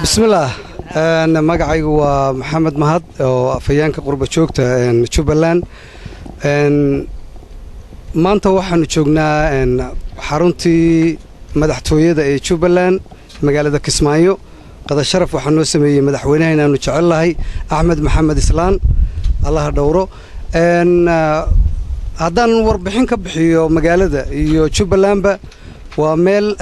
بسم الله أنا مقعي ومحمد مهد وفيانك قرب شوكت جوبلاند ما أنت وحنا شوقنا حرنتي مدحتوية جوبلاند مقالة كسمايو قد الشرف وحنا سمي مدحوينها إنه نشعل الله أحمد محمد إسلام الله دوره هذان وربحين كبحيو مقالة يو جوبلاند وميل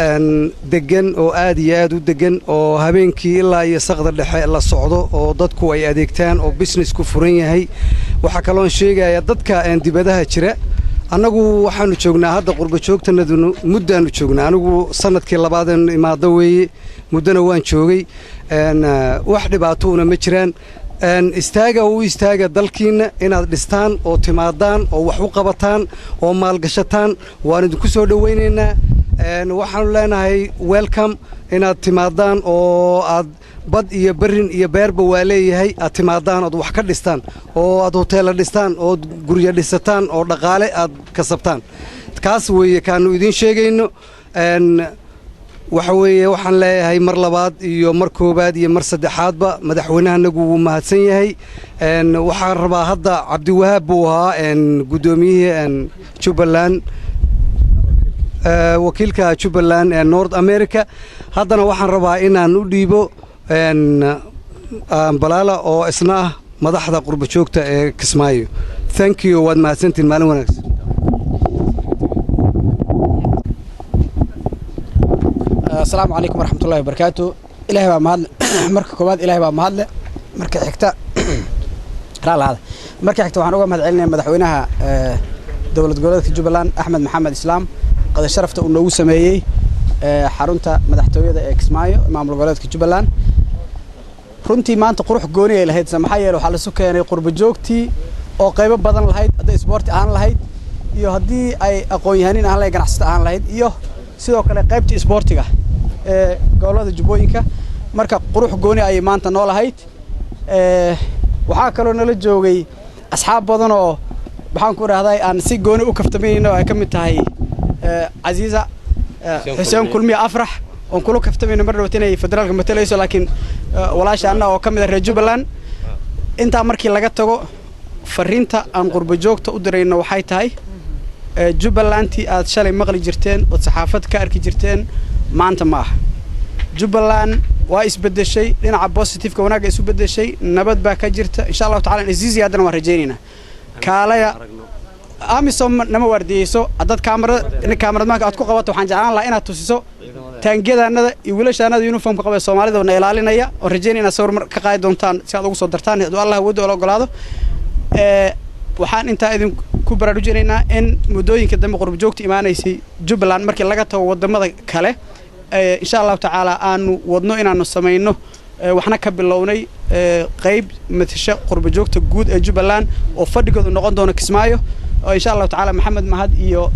دقن أو آدي دقن أو هبينكي إلا يسقط اللحية إلا الصعود أو ضدكوا أي أديكتان أو بيزنس كفرية هي وحكلون شيء يا ضدك عند بدها شراء أنا جو وحنا شوقنا هذا قرب شوق تندون مدة نشوقنا أنا جو سنة كلا بعد ما ضوي مدة وان شوقي أن واحد بعطونا مشران أن استاجا دلكين إن دستان أو تمادان أو وحقبتان أو مالقشتان وأنا دكسو دويننا waxaan leenahay welcome inaad timaadaan oo aad bad iyo barin iyo beerba waa leeyahay aad timaadaan oo wax ka dhistaan oo aad hotel dhistaan oo guriga dhisataan oo dhaqaale aad kasabtaan kaas weeye kaanu idin sheegayno waxa weeye waxaan leeyahay mar labaad iyo mar koobaad iyo mar saddexaadba madaxweynahanagu wuu mahadsan yahay waxaan rabaa hadda Cabdi Wahaab buu ahaa gudoomiyaha Jubbaland wakiilka Jubbaland North America haddana waxaan rabaa inaan u dhiibo balaala oo isna madaxda qurba joogta ee Kismaayo thank you waad mahadsantiin maalin wanaagsan السلام عليكم ورحمة الله وبركاته إلهي بقى مهدل مركز كوباد إلهي بقى مهدل مركز حكتا رأى هذا مركز حكتا وحنوغا مدعيلنا مدحوينها دولة قولة جوبلاند أحمد محمد إسلام قد شرفت أنه سميي حرونتا مدحتوية كسمايو إمام القولة جوبلاند runtii maanta qurux gooni ay lahayd samaxay waxa la soo keenay qurba joogtii oo qayb badan lahayd haday sport aan lahayd iyo hadii ay aqoon yahanin aan la ganacsato aan lahayd iyo sidoo kale qaybta sportiga ee gobolada Jubbooyinka marka qurux gooni ay maanta noo lahayd waxa kale oo nala joogay asxaab badan oo waxaan ku raahday aan si gooni u kaftamayno ay kamid tahay Aziza Xuseen Kulmi Afrax on kula kaftamayno mar dhawtay federaalka matalayso laakiin walaasha anna oo kamid ah Jubbaland inta markii laga tago fariinta aan qurba joogta u dirayno waxay tahay Jubbalandti aad shalay maqli jirteen oo saxaafad ka arki jirteen maanta ma aha Jubbaland waa isbedeshay dhinaca positive-ka wanaaga isu bedeshay nabad baa ka jirta insha Allah ta'ala azizi aadna waan rajeynina kaalaya amisom nama wardiyeyso dad kaamarada marka aad ku qabato waxaan jeclaan lahaa inaad tusiso taangeedanada iyo wiilashaanada uniform qaba Soomaalida oo ilaalinaya oo rajeynina sawir ka qaadi doontaan si aad ugu soo dartaan haddii Allah wado oo ogolaado waxaan inta idin ku baraarujinaynaa in mudooyinka dambe qurba joogta imaanaysay Jubbaland markii laga tago wadamada kale insha Allah ta'ala aanu wadno inaanu sameeyno waxna ka bilownay qayb matasha qurba joogta guud ee Jubbaland oo fadhigoodu noqon doona Kismaayo oo insha Allah ta'ala Maxamed Mahad iyo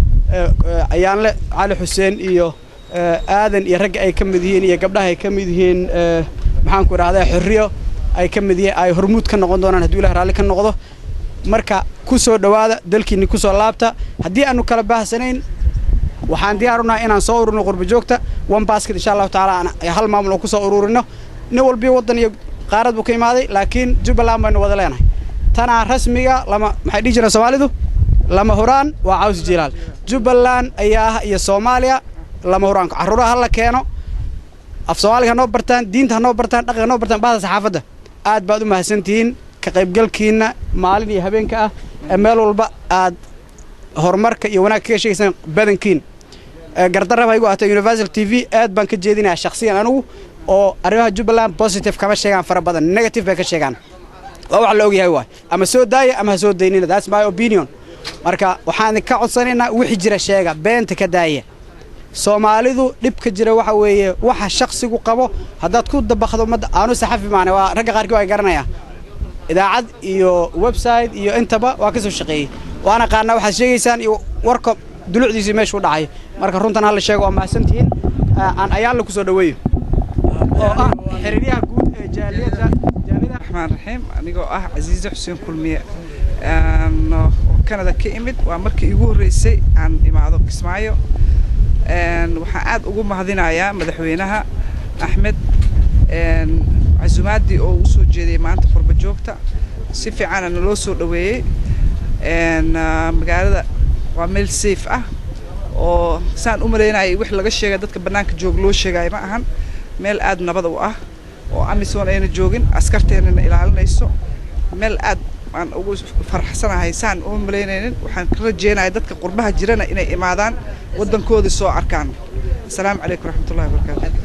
Ayaanle Ali Xuseen iyo aadan iyo rag ay kamid yihiin iyo gabdhaha ay kamid yihiin maxaan ku raahdaa xurriyo ay kamid yihiin ay hormuud ka noqon doonaan haddii Ilaahay raali ka noqdo marka ku soo dhawaada dalkiina ku soo laabta haddii aanu kala baahsanayn waxaan diyaarunaa inaan soo ururno qurba joogta one basket insha Allah ta'ala hal maamul oo ku soo ururino nin walba wadan iyo qaarad buu ka imaaday laakiin Jubbaland baynu wada leenahay tana rasmiga lama maxay dhijina Soomaalidu lama horaan waa caws jilaal Jubbaland ayaa iyo Soomaaliya lama horaan carruuraha la keeno af Soomaaliga noo bartaan diinta noo bartaan dhaqanka noo bartaan baada saxaafada aad baad u mahadsantihiin ka qaybgalkiina maalin iyo habeenka ah meel walba aad horumarka iyo wanaag ka sheegaysan badankiin gardarraba igu aatay Universal TV aad baan ka jeedinayaa shakhsiyan anigu oo arrimaha Jubbaland positive kama sheegan fara badan negative bay ka sheegan wax la ogyahay waa ama soo daaya ama soo daynina that's my opinion marka waxaan ka codsanaynaa wixii jira sheega beenta ka daaya Soomaalidu dhibka jira waxa weeye waxa shakhsigu qabo hadaad ku dabaqdo mad aanu saxafi maana waa rag qaarkii way garanayaan idaacad iyo website iyo intaba waa ka soo shaqeeyay waana qaarna waxa sheegaysaan iyo warka dulucdiisa meesha u dhacay marka runtan hal sheego waa mahadsantihiin aan ayaan la ku soo dhaweeyo oo xiriiryaha guud ee jaaliyada الرحمن الرحيم anigoo ah Aziza Xuseen Kulmiye Canada ka imid waa markii ugu horeysay aan imaado Kismaayo waxaan aad ugu mahadinayaa madaxweynaha أحمد عزومات دي أو سو جدي ما أنت قرب جوكتا سيف عنا نلوسو دوي مقالة وعمل سيف oo saan u maleynay wix laga sheegay dadka banaanka joog loo sheegay ma ahan meel aad nabad u ah oo amisoon ayna joogin askarteena ilaalinayso meel aad aan ugu farxsanahay saan u maleynaynin waxaan ka rajeynayaa dadka qurbaha jirana inay imaadaan wadankooda soo arkaan. Assalaamu calaykum waraxmatullaahi wabarakaatuh.